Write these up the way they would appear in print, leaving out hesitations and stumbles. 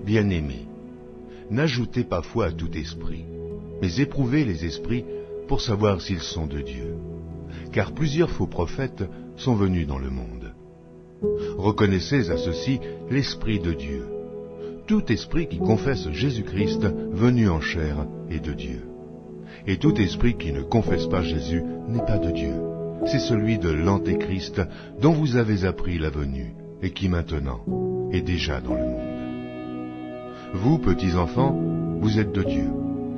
Bien-aimés, n'ajoutez pas foi à tout esprit, mais éprouvez les esprits pour savoir s'ils sont de Dieu. Car plusieurs faux prophètes sont venus dans le monde. Reconnaissez à ceci l'Esprit de Dieu. Tout esprit qui confesse Jésus-Christ venu en chair est de Dieu. Et tout esprit qui ne confesse pas Jésus n'est pas de Dieu. C'est celui de l'Antéchrist dont vous avez appris la venue et qui maintenant est déjà dans le monde. Vous, petits enfants, vous êtes de Dieu,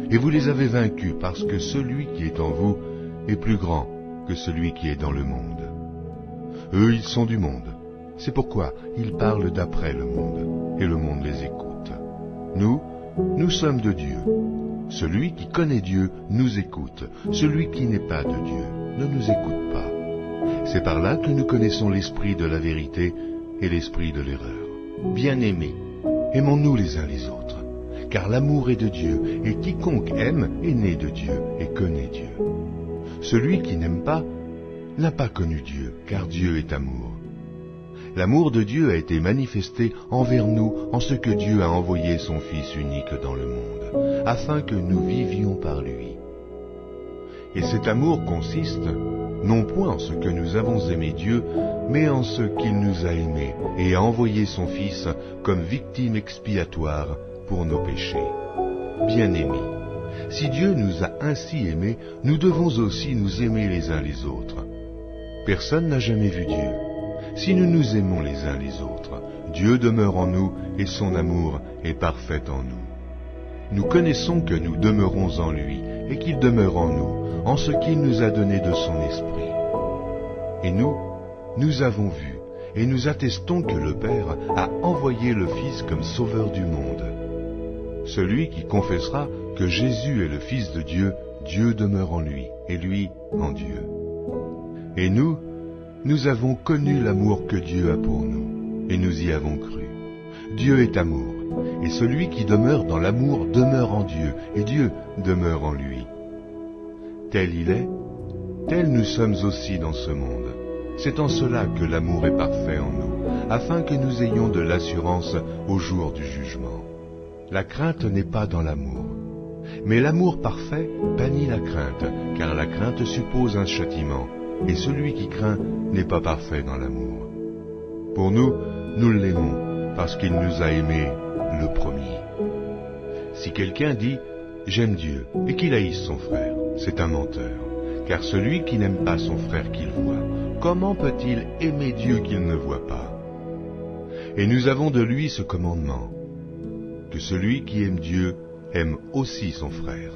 et vous les avez vaincus parce que celui qui est en vous est plus grand que celui qui est dans le monde. Eux, ils sont du monde. C'est pourquoi ils parlent d'après le monde, et le monde les écoute. Nous sommes de Dieu. Celui qui connaît Dieu nous écoute. Celui qui n'est pas de Dieu ne nous écoute pas. C'est par là que nous connaissons l'esprit de la vérité et l'esprit de l'erreur. Bien-aimés, aimons-nous les uns les autres, car l'amour est de Dieu, et quiconque aime est né de Dieu et connaît Dieu. Celui qui n'aime pas n'a pas connu Dieu, car Dieu est amour. L'amour de Dieu a été manifesté envers nous en ce que Dieu a envoyé son Fils unique dans le monde, afin que nous vivions par lui. Et cet amour consiste non point en ce que nous avons aimé Dieu, mais en ce qu'il nous a aimés et a envoyé son Fils comme victime expiatoire pour nos péchés. Bien-aimés, si Dieu nous a ainsi aimés, nous devons aussi nous aimer les uns les autres. Personne n'a jamais vu Dieu. Si nous nous aimons les uns les autres, Dieu demeure en nous et son amour est parfait en nous. Nous connaissons que nous demeurons en lui et qu'il demeure en nous, en ce qu'il nous a donné de son esprit. Et nous avons vu et nous attestons que le Père a envoyé le Fils comme sauveur du monde. Celui qui confessera que Jésus est le Fils de Dieu, Dieu demeure en lui et lui en Dieu. Et nous avons connu l'amour que Dieu a pour nous, et nous y avons cru. Dieu est amour, et celui qui demeure dans l'amour demeure en Dieu, et Dieu demeure en lui. Tel il est, tel nous sommes aussi dans ce monde. C'est en cela que l'amour est parfait en nous, afin que nous ayons de l'assurance au jour du jugement. La crainte n'est pas dans l'amour, mais l'amour parfait bannit la crainte, car la crainte suppose un châtiment, et celui qui craint n'est pas parfait dans l'amour. Pour nous l'aimons, parce qu'il nous a aimés le premier. Si quelqu'un dit « J'aime Dieu » et qu'il haïsse son frère, c'est un menteur. Car celui qui n'aime pas son frère qu'il voit, comment peut-il aimer Dieu qu'il ne voit pas? Et nous avons de lui ce commandement, que celui qui aime Dieu aime aussi son frère.